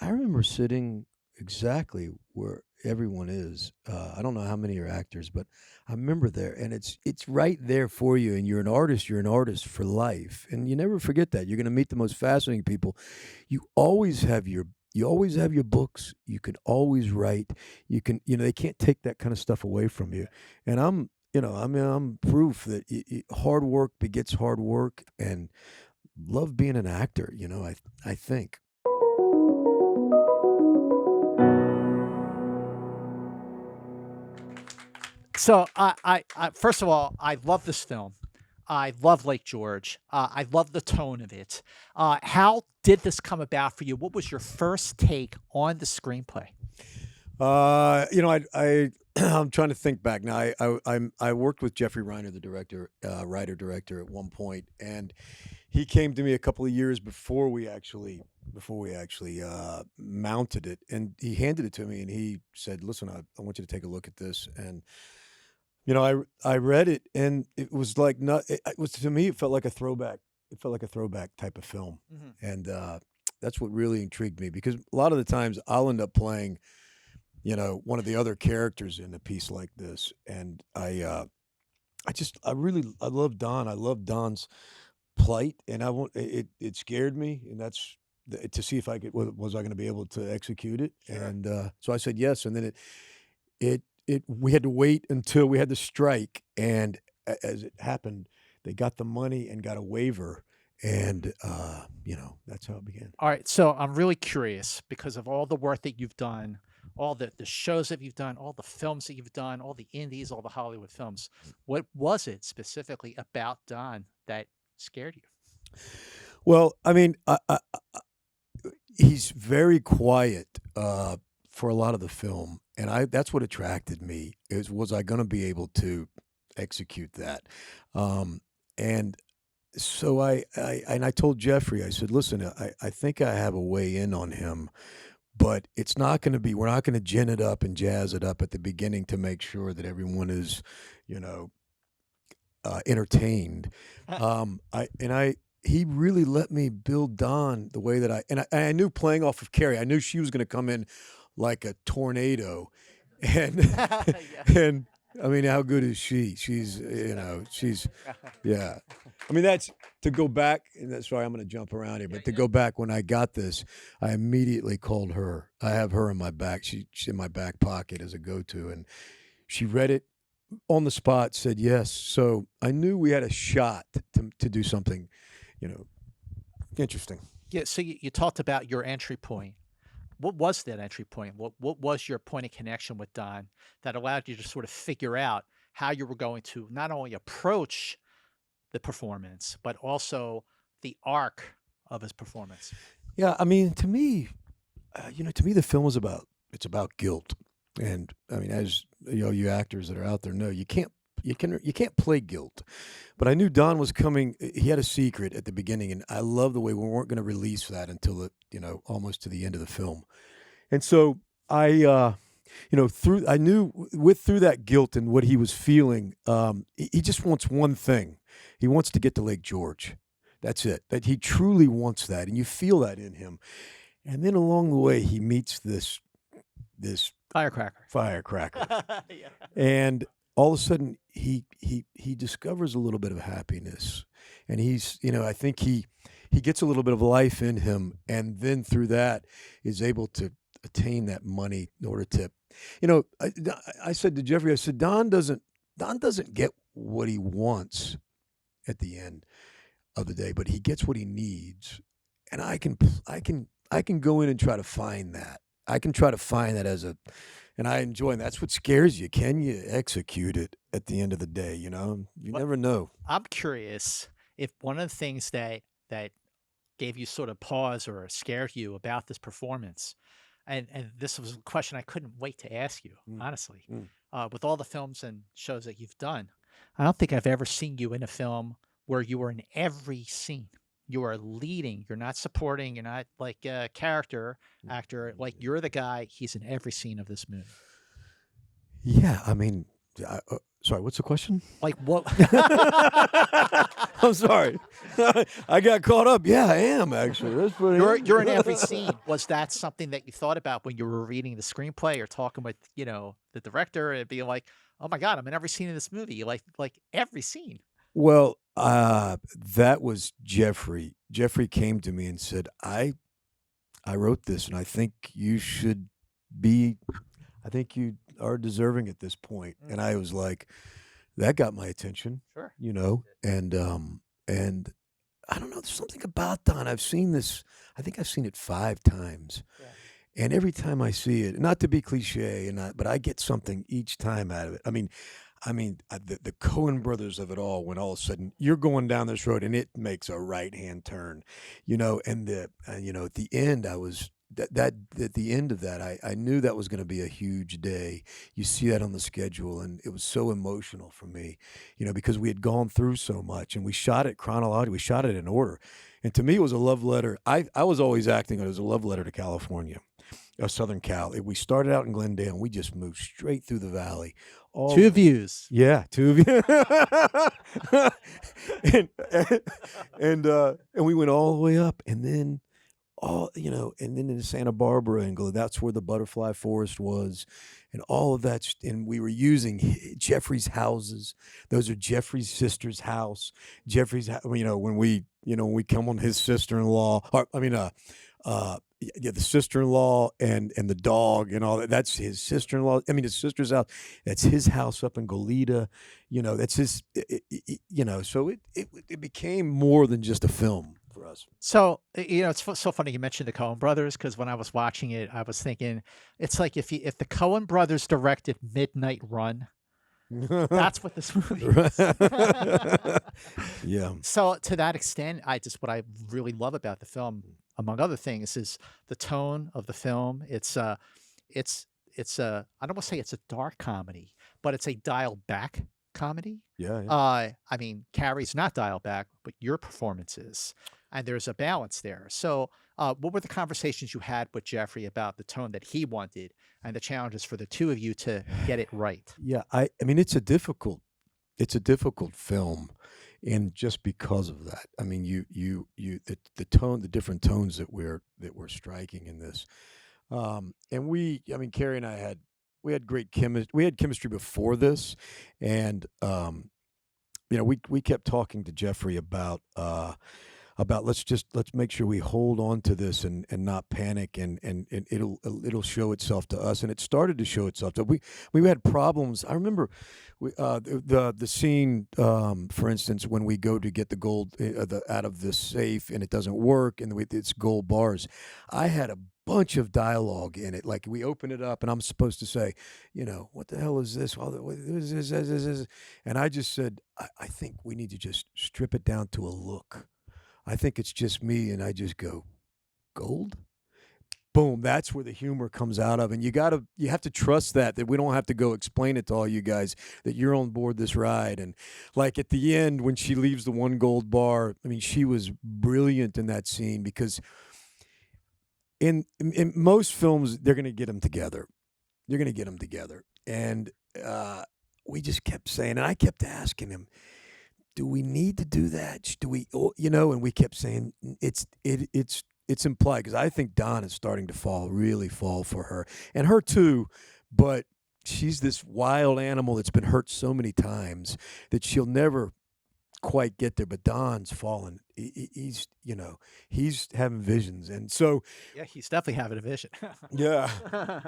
I remember sitting exactly where everyone is. I don't know how many are actors, but I remember there, and it's right there for you. And you're an artist. You're an artist for life, and you never forget that. You're going to meet the most fascinating people. You always have your you always have your books. You can always write. You can they can't take that kind of stuff away from you. And I'm proof that hard work begets hard work, and love being an actor. I think. So first of all, I love this film. I love Lake George. I love the tone of it. How did this come about for you? What was your first take on the screenplay? I'm trying to think back now. I worked with Jeffrey Reiner, the director, writer director, at one point, and he came to me a couple of years before we actually mounted it, and he handed it to me, and he said, "Listen, I want you to take a look at this." And I read it, and it was like not. It was to me. It felt like a throwback. It felt like a throwback type of film, Mhm. and that's what really intrigued me because a lot of the times I'll end up playing one of the other characters in a piece like this. And I love Don. I love Don's plight, and it scared me, and to see if was I going to be able to execute it. Sure. And so I said yes, and then we had to wait until we had the strike, and as it happened, they got the money and got a waiver, and that's how it began. All right, so I'm really curious because of all the work that you've done, all the shows that you've done, all the films that you've done, all the indies, all the Hollywood films. What was it specifically about Don that scared you? Well, I mean, he's very quiet, for a lot of the film, and that's what attracted me, was I gonna be able to execute that? And so I told Jeffrey, I said, "Listen, I think I have a way in on him, but we're not gonna gin it up and jazz it up at the beginning to make sure that everyone is, you know, entertained." I he really let me build Dawn the way that I knew, playing off of Carrie, I knew she was gonna come in like a tornado, and Yeah. and I mean, how good is she? She's yeah. I mean, that's to go back, and that's sorry, I'm gonna jump around here, Yeah, but to yeah. go back when I got this, I immediately called her. I have her in my back. She's in my back pocket as a go-to, and she read it on the spot, said yes. So I knew we had a shot to do something, you know, interesting. Yeah, so you talked about your entry point. What was that entry point? What was your point of connection with Don that allowed you to sort of figure out how you were going to not only approach the performance, but also the arc of his performance? Yeah, I mean, to me, the film is about guilt, and I mean, as you actors that are out there know, you can't play guilt. But I knew Don was coming. He had a secret at the beginning, and I love the way we weren't going to release that until almost to the end of the film. And so through I knew with through that guilt and what he was feeling, he just wants one thing. He wants to get to Lake George. That's it. That he truly wants that, and you feel that in him. And then along the way, he meets this Firecracker. firecracker, Yeah. and all of a sudden he discovers a little bit of happiness, and I think he gets a little bit of life in him, and then through that is able to attain that money in order to, I said to Jeffrey, I said, Don doesn't get what he wants at the end of the day, but he gets what he needs. And I can go in and try to find that. I can try to find that and I enjoy, and that's what scares you. Can you execute it at the end of the day? You What never know. I'm curious if one of the things that gave you sort of pause or scared you about this performance, and this was a question I couldn't wait to ask you, Mm, honestly. mm. With all the films and shows that you've done, I don't think I've ever seen you in a film where you were in every scene. You are leading, you're not supporting, you're not like a character actor, like you're the guy, he's in every scene of this movie. Yeah, I mean, I, Sorry, what's the question? Like what? I'm sorry. I got caught up. Yeah, I am actually. That's pretty. You're in every scene. Was that something that you thought about when you were reading the screenplay or talking with, the director and being like, "Oh my god, I'm in every scene of this movie." Like every scene. Well, that was Jeffrey. Jeffrey came to me and said, I wrote this, and I think you should be. I think you are deserving at this point." And I was like, that got my attention, Sure. and I don't know. There's something about Don. I've seen this. I think I've seen it 5 times, Yeah. and every time I see it, not to be cliche, but I get something each time out of it. The Coen brothers of it all. When all of a sudden you're going down this road and it makes a right hand turn, and at the end I was. That at the end of that, I knew that was going to be a huge day. You see that on the schedule, and it was so emotional for me, because we had gone through so much, and we shot it chronologically. We shot it in order, and to me, it was a love letter. I was always acting it as a love letter to California, Southern Cal. We started out in Glendale, and we just moved straight through the valley. Two views. Yeah, 2 of you. And we went all the way up, and then and then in Santa Barbara and that's where the butterfly forest was, and all of that. And we were using Jeffrey's houses. Those are Jeffrey's sister's house. When we come on his sister-in-law, the sister-in-law and the dog and all that. That's his sister-in-law. His sister's house. That's his house up in Goleta. That's his. So it became more than just a film for us. So, it's so funny you mentioned the Coen brothers, because when I was watching it, I was thinking, it's like if the Coen brothers directed Midnight Run, that's what this movie is. Yeah. So to that extent, what I really love about the film, among other things, is the tone of the film. It's a I don't want to say it's a dark comedy, but it's a dialed back comedy. Yeah. Carrie's not dialed back, but your performance is, and there's a balance there. So, what were the conversations you had with Jeffrey about the tone that he wanted and the challenges for the two of you to get it right? Yeah. It's a difficult film, and just because of that, the tone, the different tones that we're striking in this, and Carrie and I we had great chemistry. We had chemistry before this, and we kept talking to Jeffrey about let's make sure we hold on to this and not panic, and it'll show itself to us. And it started to show itself. We had problems. I remember the scene, for instance, when we go to get the gold out of the safe and it doesn't work, and it's gold bars. I had a bunch of dialogue in it. Like, we open it up and I'm supposed to say, what the hell is this? And I just said, I think we need to just strip it down to a look. I think it's just me, and I just go, gold? Boom, that's where the humor comes out of. And you have to trust that we don't have to go explain it to all you guys, that you're on board this ride. And like at the end, when she leaves the one gold bar, she was brilliant in that scene, because in most films, they're going to get them together. They're going to get them together. And we just kept saying, and I kept asking him, do we need to do that? Do we, and we kept saying it's implied, because I think Don is starting to really fall for her, and her too, but she's this wild animal that's been hurt so many times that she'll never quite get there. But Don's fallen. He's having visions, and so Yeah, he's definitely having a vision. yeah.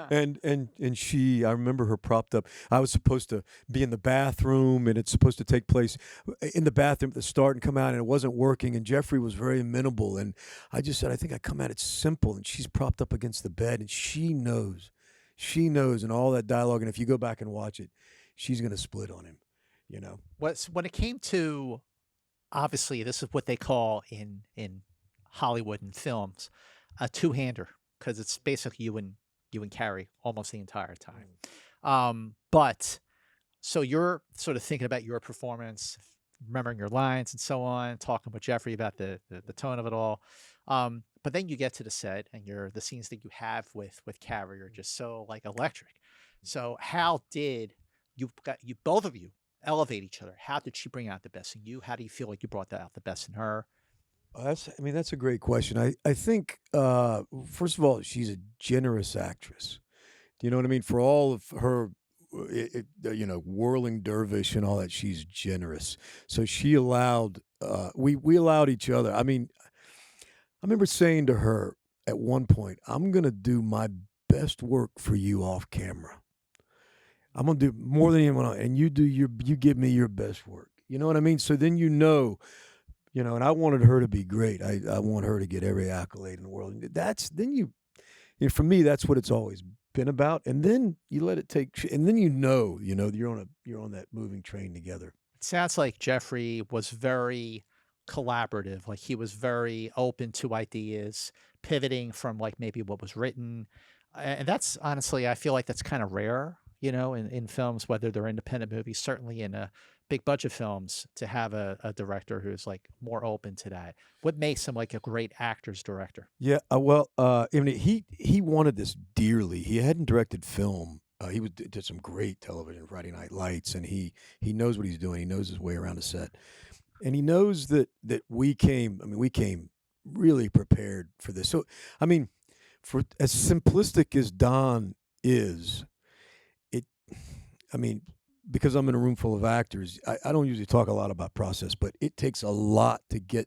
And she, I remember her propped up. I was supposed to be in the bathroom, and it's supposed to take place in the bathroom at the start and come out, and it wasn't working. And Jeffrey was very amenable, and I just said, I think I come at it simple. And she's propped up against the bed, and she knows, and all that dialogue. And if you go back and watch it, she's going to split on him. When it came to, obviously, this is what they call in Hollywood and films a two-hander, because it's basically you and Carrie almost the entire time. But so you're sort of thinking about your performance, remembering your lines and so on, talking with Jeffrey about the tone of it all. But then you get to the set, and the scenes that you have with Carrie are just so like electric. So how did you both of you elevate each other? How did she bring out the best in you? How do you feel like you brought that out the best in her? I mean, that's a great question. I think, first of all, she's a generous actress. Do you know what I mean? For all of her, whirling dervish and all that, she's generous. So she allowed, we allowed each other. I mean, I remember saying to her at one point, I'm going to do my best work for you off camera. I'm gonna do more than anyone else, and you give me your best work. You know what I mean? So then and I wanted her to be great. I want her to get every accolade in the world. That's then for me, that's what it's always been about. And then you let it and then you're on that moving train together. It sounds like Jeffrey was very collaborative. Like he was very open to ideas, pivoting from like maybe what was written. And that's honestly, I feel like that's kind of rare, in films, whether they're independent movies, certainly in big budget films, to have a director who's like more open to that. What makes him like a great actor's director? Yeah, I mean, he wanted this dearly. He hadn't directed film. Did some great television, Friday Night Lights, and he knows what he's doing. He knows his way around a set, and he knows that we came. I mean, we came really prepared for this. So, I mean, for as simplistic as Don is, it. I mean, because I'm in a room full of actors, I don't usually talk a lot about process, but it takes a lot to get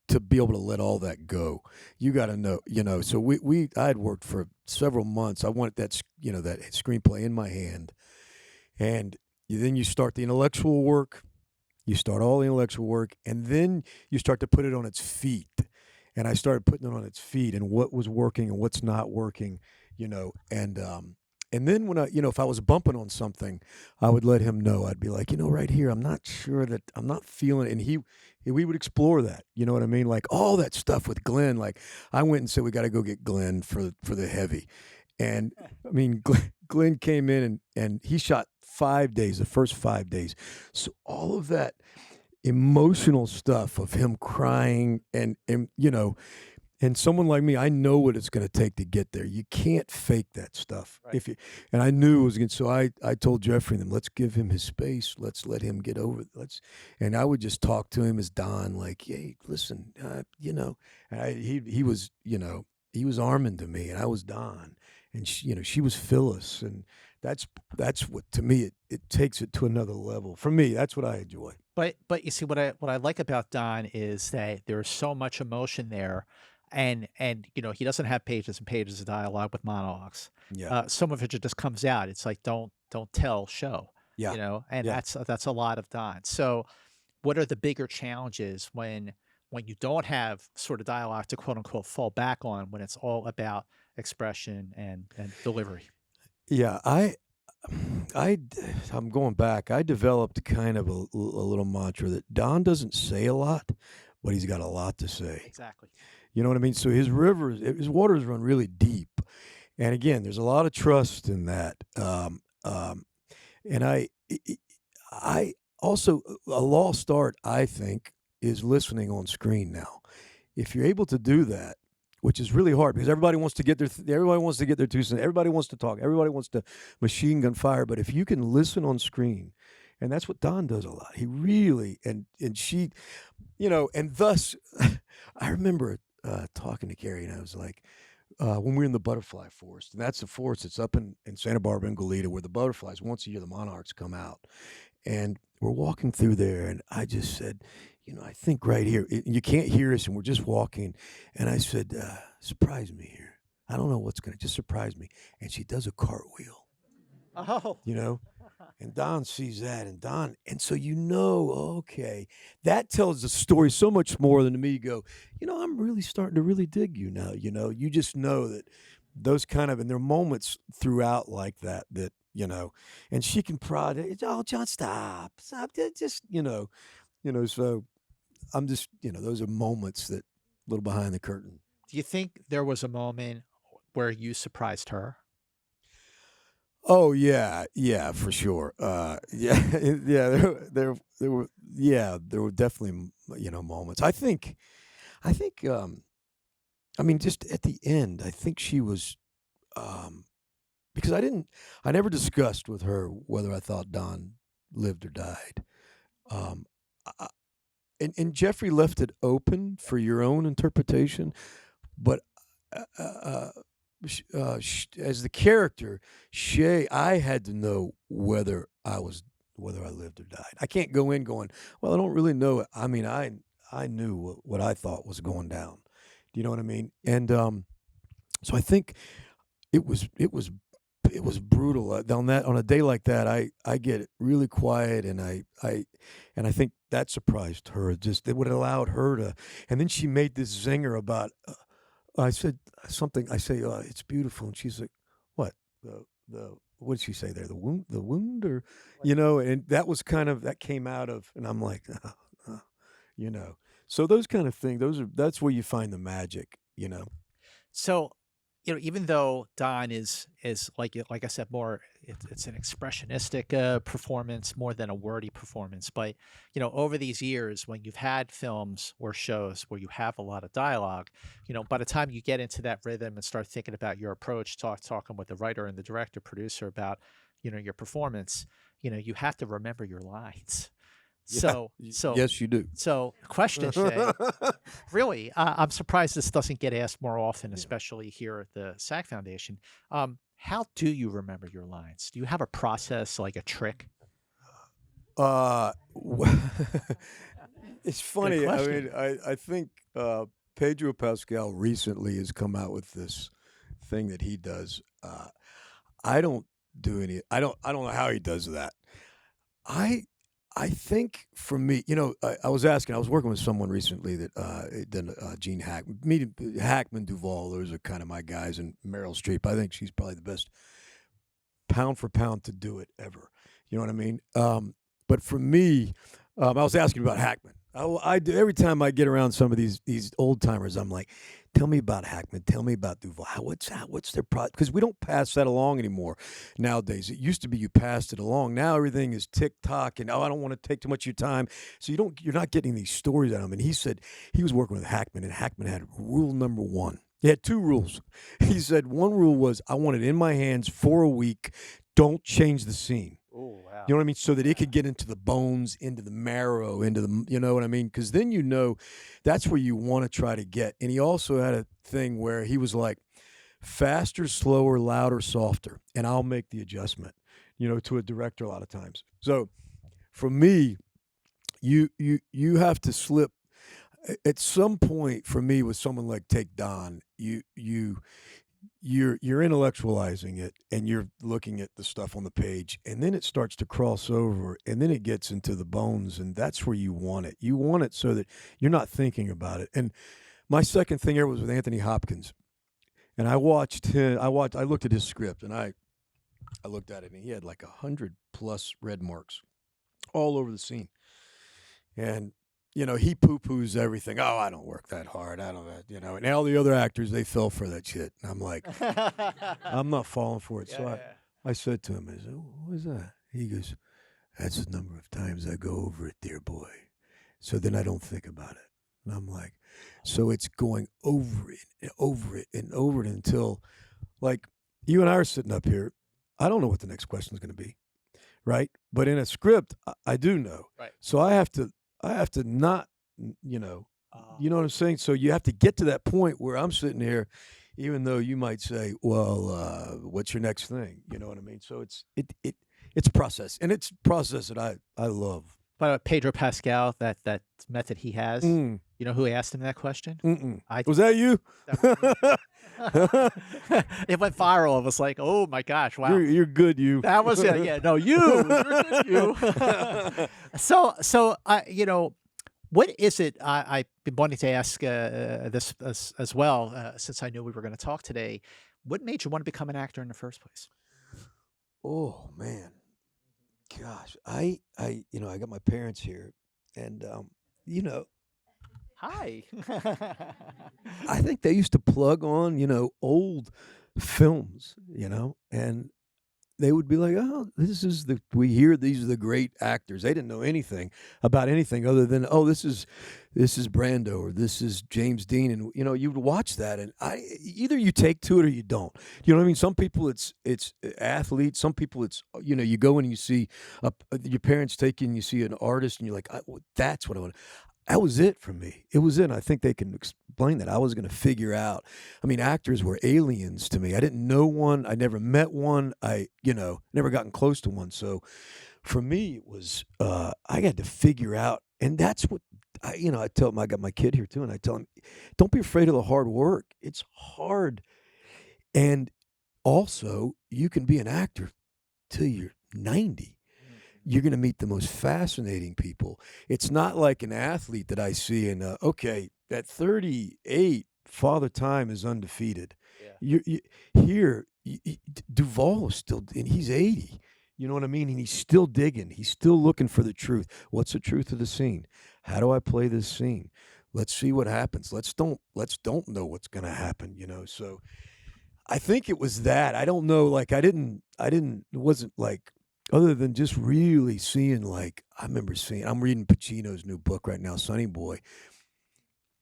to be able to let all that go. You got to know. So I had worked for several months. I wanted that screenplay in my hand, and then you start the intellectual work. You start all the intellectual work, and then you start to put it on its feet. And I started putting it on its feet, and what was working and what's not working, and then when if I was bumping on something, I would let him know. I'd be like, right here, I'm not sure that I'm not feeling it. And we would explore that. You know what I mean? Like all that stuff with Glenn. Like I went and said, we got to go get Glenn for the heavy. And I mean, Glenn came in and he shot 5 days, the first 5 days. So all of that emotional stuff of him crying and someone like me, I know what it's going to take to get there. You can't fake that stuff. Right. And I knew it was going to. So I told Jeffrey and them, let's give him his space. Let's let him get over it. And I would just talk to him as Don, like, hey, listen, And he was, he was Armin to me, and I was Don, and she was Phyllis, and that's what to me it takes it to another level. For me, that's what I enjoy. But you see what I like about Don is that there's so much emotion there, and he doesn't have pages and pages of dialogue with monologues. Yeah, Some of it just comes out. It's like don't tell, show. yeah, And yeah. that's a lot of Don. So, what are the bigger challenges when you don't have sort of dialogue to quote unquote fall back on, when it's all about expression and delivery? Yeah, I, I'm going back. I developed kind of a little mantra that Don doesn't say a lot, but he's got a lot to say. Exactly. You know what I mean? So his waters run really deep, and again, there's a lot of trust in that. And I also a lost art, I think, is listening on screen now. If you're able to do that, which is really hard because everybody wants to get their 2 cents. Everybody wants to talk. Everybody wants to machine gun fire. But if you can listen on screen, and that's what Don does a lot. He really and she, and thus, I remember talking to Carrie, and I was like, when we were in the butterfly forest, and that's the forest that's up in Santa Barbara and Goleta, where the butterflies once a year the monarchs come out, and we're walking through there, and I just said, I think right here, you can't hear us, and we're just walking. And I said, surprise me here. I don't know what's going to just surprise me. And she does a cartwheel, Oh, and Don sees that. And so, okay, that tells the story so much more than to me go, I'm really starting to really dig you now. You just know that those and there are moments throughout like that, and she can prod it. Oh, John, stop, just, so I'm just, those are moments that a little behind the curtain. do you think there was a moment where you surprised her? Oh yeah, yeah, for sure. Yeah, yeah. There were definitely moments. I think. I mean, just at the end, I think she was, because I never discussed with her whether I thought Don lived or died. Um, I, and Jeffrey left it open for your own interpretation, but uh, uh, as the character, Shea, I had to know whether I lived or died. I can't go in going, well, I don't really know it. I mean, I knew what I thought was going down. Do you know what I mean? And so I think it was it was it was brutal on a day like that. I get really quiet, and I think that surprised her. Just it would have allowed her to, and then she made this zinger about. I said something. I say it's beautiful, and she's like, "What the what did she say there? The wound, or you know?" And that was kind of that came out of, and I'm like, you know. So those kind of things. That's where you find the magic, you know. So, even though Don is like I said, more it's an expressionistic performance more than a wordy performance. But over these years, when you've had films or shows where you have a lot of dialogue, by the time you get into that rhythm and start thinking about your approach, talking with the writer and the director, producer about your performance, you have to remember your lines. Yeah. So so Yes, you do. so question, Shay. Really, I'm surprised this doesn't get asked more often, Yeah. especially here at the SAG Foundation. How do you remember your lines? Do you have a process, like a trick? Uh, it's Good funny. I question. mean, I think Pedro Pascal recently has come out with this thing that he does. I don't do any. I don't know how he does that. I I think for me, I was asking. I was working with someone recently that did Gene Hackman, Hackman, Duvall. Those are kind of my guys, and Meryl Streep. I think she's probably the best pound for pound to do it ever. You know what I mean? But for me, I was asking about Hackman. I do every time I get around some of these old timers. I'm like, tell me about Hackman. Tell me about Duval. What's their product? Because we don't pass that along anymore nowadays. It used to be you passed it along. Now everything is TikTok and I don't want to take too much of your time. So you're not getting these stories out of him. And he said he was working with Hackman, and Hackman had rule number one. He had two rules. He said one rule was I want it in my hands for a week. Don't change the scene. Oh, wow. You know what I mean? So that it could get into the bones, into the marrow, into the, you know what I mean? Because then that's where you want to try to get. And he also had a thing where he was like, faster, slower, louder, softer, and I'll make the adjustment, to a director a lot of times. So for me, you have to slip at some point. For me, with someone like take Don, you're intellectualizing it, and you're looking at the stuff on the page, and then it starts to cross over, and then it gets into the bones, and that's where you want it. You want it so that you're not thinking about it. And my second thing ever was with Anthony Hopkins, and I watched him. I looked at his script, and I looked at it, and he had like 100+ red marks all over the scene. And he poo-poos everything. Oh, I don't work that hard. I don't, And all the other actors, they fell for that shit. And I'm like, I'm not falling for it. Yeah, So yeah. I said to him, I said, what is that? He goes, that's the number of times I go over it, dear boy. So then I don't think about it. And I'm like, so it's going over it and over it and over it until, like, you and I are sitting up here. I don't know what the next question is going to be, right? But in a script, I do know. Right. So I have to not, you know what I'm saying? So you have to get to that point where I'm sitting here, even though you might say, well, what's your next thing? You know what I mean? So it's a process, and it's a process that I love. But Pedro Pascal, that method he has, Mm. you know who asked him that question? Was that you? It went viral. It was like, oh my gosh, wow. You're good, you. That was it. Yeah, no, you're good, you. So, what is it? I've been wanting to ask this as well, since I knew we were going to talk today. What made you want to become an actor in the first place? Oh man, gosh, I got my parents here, and Hi. I think they used to plug on old films, and they would be like, "Oh, we hear these are the great actors." They didn't know anything about anything other than, "Oh, this is Brando or this is James Dean," and you would watch that, and either you take to it or you don't. You know what I mean? Some people it's athletes. Some people it's you go in and you see your parents take you and you see an artist and you're like, well, "That's what I want." That was it for me. It was it. And I think they can explain that. I was going to figure out. I mean, actors were aliens to me. I didn't know one. I never met one. Never gotten close to one. So for me, it was I had to figure out, and that's what I tell him. I got my kid here too, and I tell him, don't be afraid of the hard work. It's hard, and also you can be an actor till you're 90. You're going to meet the most fascinating people. It's not like an athlete that I see and okay, at 38, Father Time is undefeated. Yeah. Here, Duvall is still, and he's 80. You know what I mean? And he's still digging. He's still looking for the truth. What's the truth of the scene? How do I play this scene? Let's see what happens. Let's don't know what's going to happen. So I think it was that. I don't know. Like it wasn't like other than just really seeing, like, I'm reading Pacino's new book right now, Sonny Boy,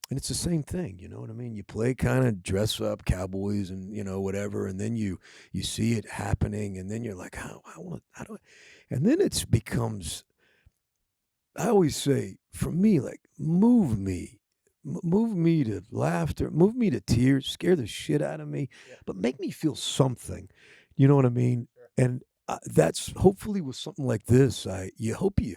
and it's the same thing, you know what I mean? You play kind of dress up cowboys and, whatever, and then you see it happening, and then you're like, how do I, and then it becomes, I always say, for me, like, move me to laughter, move me to tears, scare the shit out of me, Yeah. but make me feel something, you know what I mean? Sure. And that's hopefully with something like this. You hope you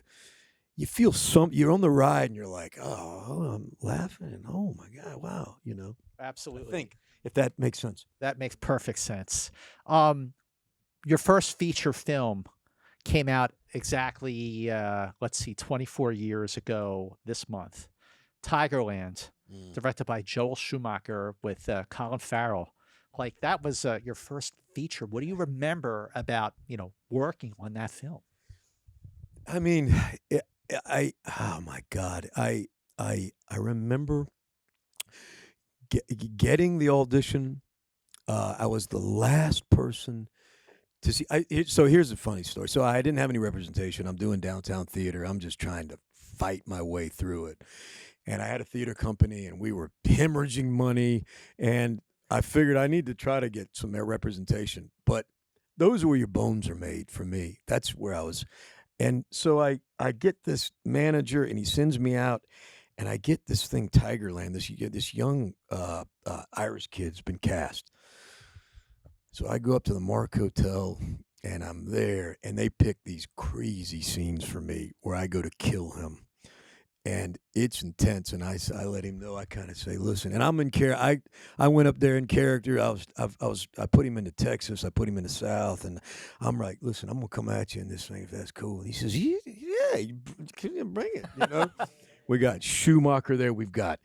feel you're on the ride and you're like, oh, I'm laughing and oh my god, wow, I Absolutely. think if that makes sense. That makes perfect sense. Your first feature film came out exactly, let's see, 24 years ago this month. Tigerland, directed by Joel Schumacher with Colin Farrell. Like, that was your first feature. What do you remember about, working on that film? I mean, oh my god, I remember getting the audition. I was the last person to see. So here's a funny story. So I didn't have any representation. I'm doing downtown theater. I'm just trying to fight my way through it. And I had a theater company, and we were hemorrhaging money. And I figured I need to try to get some representation. But those are where your bones are made for me. That's where I was. And so I get this manager, and he sends me out, and I get this thing, Tigerland. This young Irish kid's been cast. So I go up to the Mark Hotel, and I'm there, and they pick these crazy scenes for me where I go to kill him. And it's intense, and I let him know. I kind of say, "Listen," and I'm in character. I went up there in character. I put him into Texas. I put him in the South, and I'm like, "Listen, I'm gonna come at you in this thing if that's cool." And he says, "Yeah, can you bring it?" We got Schumacher there. We've got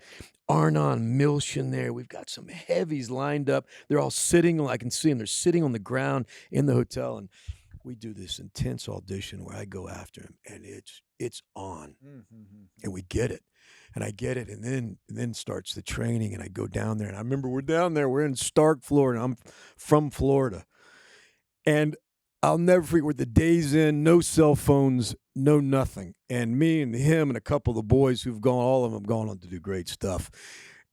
Arnon Milchan there. We've got some heavies lined up. They're all sitting. I can see them. They're sitting on the ground in the hotel, and we do this intense audition where I go after him, and it's on, and we get it, and I get it, and then starts the training, and I go down there, and I remember we're down there, we're in Stark, Florida. I'm from Florida, and I'll never forget. We're the days in, no cell phones, no nothing, and me and him and a couple of the boys all of them have gone on to do great stuff,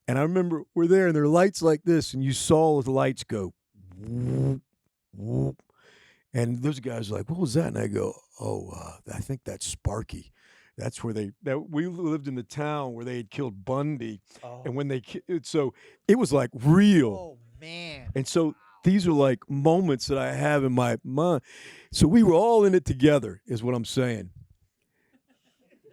and I remember we're there, and there are lights like this, and you saw the lights go, whoop, whoop. And those guys are like, "What was that?" And I go, "Oh, I think that's Sparky. That's where we lived in the town where they had killed Bundy, and when so it was like real." Oh man! And so these are like moments that I have in my mind. So we were all in it together, is what I'm saying.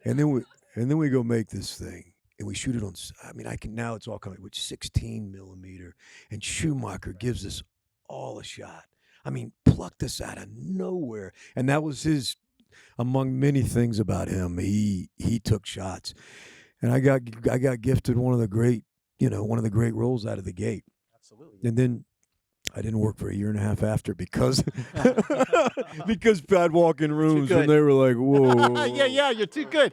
And then we go make this thing, and we shoot it on. I mean, now it's all coming with 16 millimeter, and Schumacher gives us all a shot. I mean, plucked us out of nowhere, and that was his. Among many things about him, he took shots, and I got gifted one of the great roles out of the gate. Absolutely. And then I didn't work for a year and a half after because because I'd walk in rooms and they were like, "Whoa, yeah, you're too good."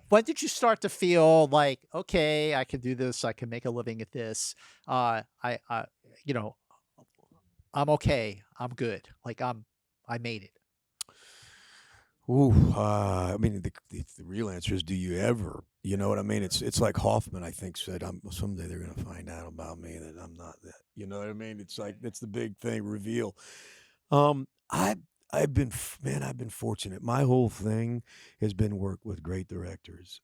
When did you start to feel like, okay, I can do this, I can make a living at this? I'm okay, I'm good. Like I made it? Ooh, I mean, the real answer is, do you ever? You know what I mean? It's like Hoffman, I think, said, someday they're gonna find out about me that I'm not that." You know what I mean? It's like that's the big thing, reveal. Um, I I've been fortunate. My whole thing has been work with great directors.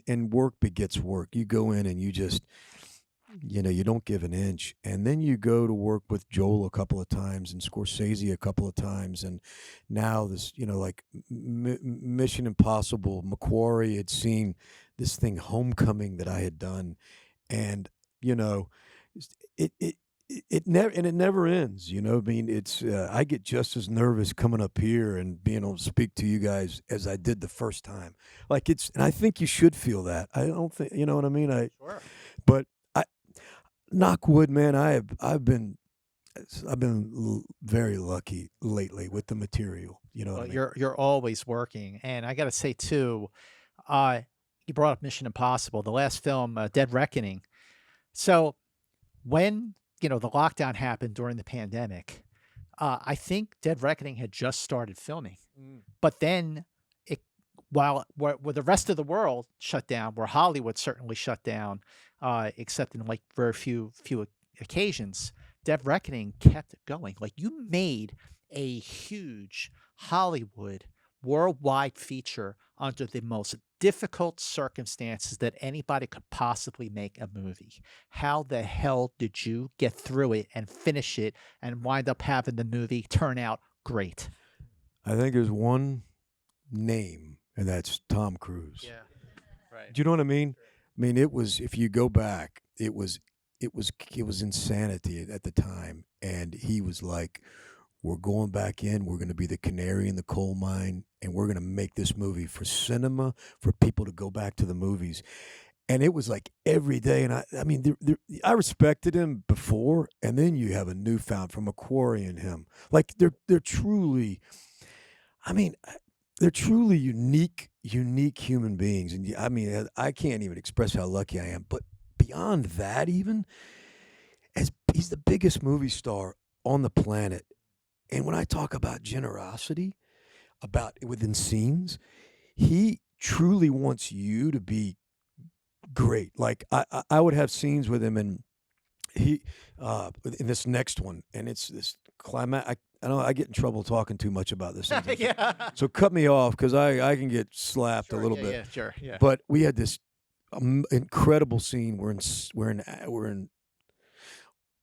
And work begets work. You go in and you just, you don't give an inch. And then you go to work with Joel a couple of times and Scorsese a couple of times. And now this, like Mission Impossible, Macquarie had seen this thing, Homecoming, that I had done. And, you know, it, it, it never ends. I mean, it's I get just as nervous coming up here and being able to speak to you guys as I did the first time. Like and I think you should feel that. I don't think, you know what I mean. Sure. But I knock wood, man. I've been very lucky lately with the material. You know what Well, I mean? you're always working, and I gotta say too, uh, you brought up Mission Impossible, the last film, Dead Reckoning. So when the lockdown happened during the pandemic, I think Dead Reckoning had just started filming, Mm. but then it while the rest of the world shut down, where Hollywood certainly shut down, except in like very few occasions, Dead Reckoning kept going. Like you made a huge Hollywood worldwide feature under the most difficult circumstances that anybody could possibly make a movie. How the hell did you get through it and finish it and wind up having the movie turn out great? I think there's one name, and that's Tom Cruise. Yeah, right. Do you know what I mean? I mean, it was, if you go back, it was insanity at the time, and he was like, "We're going back in. We're going to be the canary in the coal mine, and we're going to make this movie for cinema, for people to go back to the movies." And it was like every day, and I mean, I respected him before, and then you have a newfound from Macquarie in him. Like they're truly, I mean, they're truly unique human beings, and I mean, I can't even express how lucky I am. But beyond that, even as he's the biggest movie star on the planet, and when I talk about generosity, about within scenes, he truly wants you to be great. Like I would have scenes with him, and he in this next one, and it's this climax. I know I get in trouble talking too much about this. Yeah. So cut me off because I can get slapped a Sure, little yeah, bit. yeah, sure, yeah. But we had this incredible scene. We're in.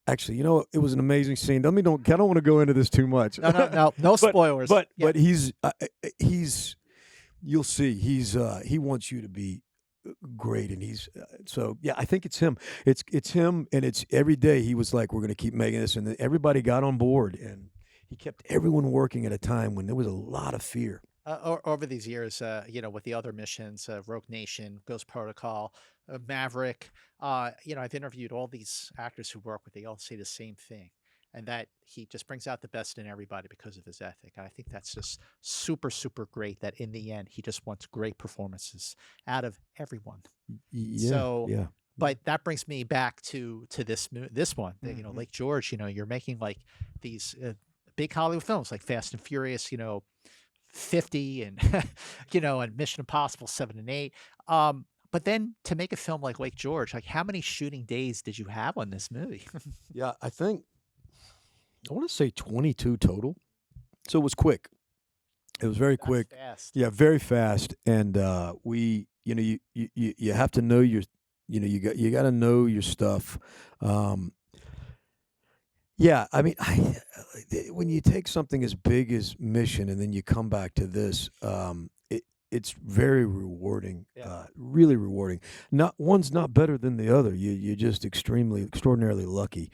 Actually, it was an amazing scene. I don't want to go into this too much. No spoilers. But Yeah. but he's you'll see he wants you to be great, and he's so yeah. I think it's him. It's him, and it's every day. He was like, "We're going to keep making this," and then everybody got on board, and he kept everyone working at a time when there was a lot of fear. Over these years, with the other missions, Rogue Nation, Ghost Protocol, Maverick, I've interviewed all these actors who work with. They all say the same thing, and that he just brings out the best in everybody because of his ethic. And I think that's just super, super great. That in the end, he just wants great performances out of everyone. Yeah, So, yeah. but that brings me back to this one. Mhm. Lake George. You're making like these big Hollywood films like Fast and Furious. 50 and and Mission Impossible 7 and 8. But then to make a film like Lake George, like how many shooting days did you have on this movie? Yeah, I want to say 22 total. So it was quick. It was very That's quick. fast. Yeah, very fast. And we, you have to know your, you got to know your stuff. Um, yeah, I mean, when you take something as big as Mission and then you come back to this, it's very rewarding, Yeah. really rewarding. One's not better than the other. You're just extraordinarily lucky.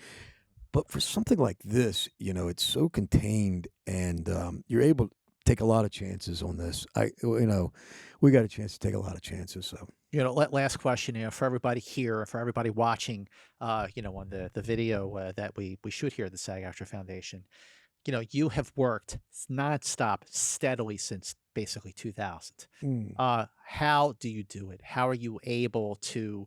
But for something like this, it's so contained, and you're able to take a lot of chances on this. We got a chance to take a lot of chances. So Last question, for everybody here, for everybody watching, on the video that we shoot here at the SAG-AFTRA Foundation, you have worked nonstop, steadily since basically 2000. mm. How do you do it? How are you able to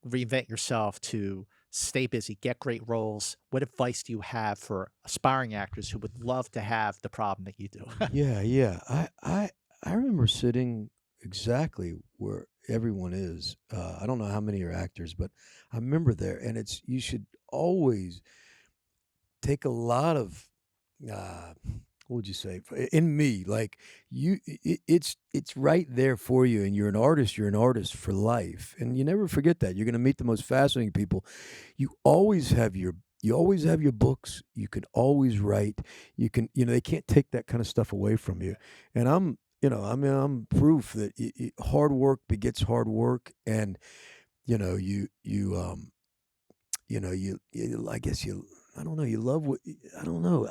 reinvent yourself, to stay busy, get great roles. What advice do you have for aspiring actors who would love to have the problem that you do? Yeah, yeah. I remember sitting exactly where everyone is. I don't know how many are actors, but I remember there, and it's you should always take a lot of what would you say in me like it's right there for you, and you're an artist for life, and you never forget that you're going to meet the most fascinating people. You always have your books. You can always write. You can, they can't take that kind of stuff away from you. And I'm proof that hard work begets hard work. And I guess I don't know, you love what I don't know.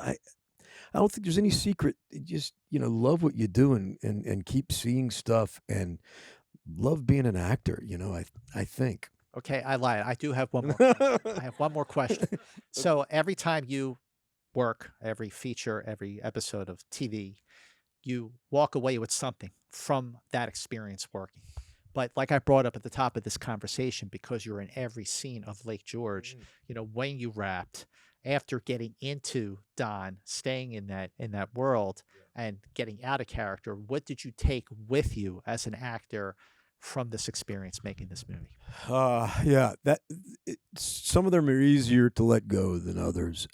I don't think there's any secret. You just, love what you do, and keep seeing stuff, and love being an actor, I think. Okay, I lied. I do have one more question. I have one more question. So every time you work, every feature, every episode of TV, you walk away with something from that experience working. But like I brought up at the top of this conversation, because you're in every scene of Lake George, when you wrapped, after getting into Don, staying in that world and getting out of character, what did you take with you as an actor from this experience making this movie? Yeah, some of them are easier to let go than others.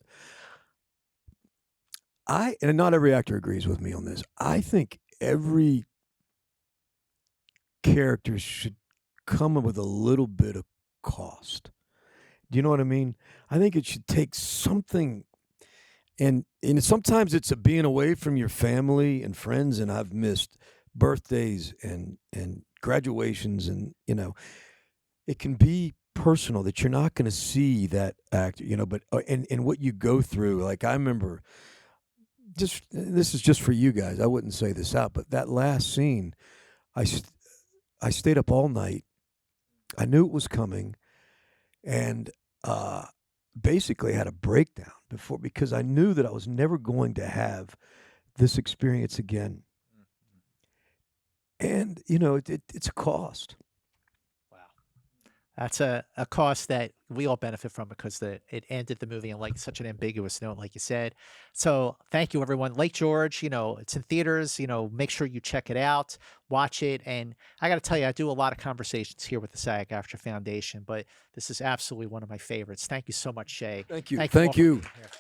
And not every actor agrees with me on this. I think every character should come with a little bit of cost. Do you know what I mean? I think it should take something, and sometimes it's a being away from your family and friends, and I've missed birthdays and graduations, and it can be personal that you're not going to see that actor, but and what you go through. Like I remember, this is just for you guys. I wouldn't say this out, but that last scene, I stayed up all night. I knew it was coming, and basically had a breakdown because I knew that I was never going to have this experience again. And it's a cost. Wow. That's a cost that we all benefit from, because it ended the movie on like such an ambiguous note, like you said. So thank you, everyone. Lake George, it's in theaters. Make sure you check it out, watch it. And I got to tell you, I do a lot of conversations here with the SAG-AFTRA Foundation, but this is absolutely one of my favorites. Thank you so much, Shea. Thank you. all Thank for you. being here.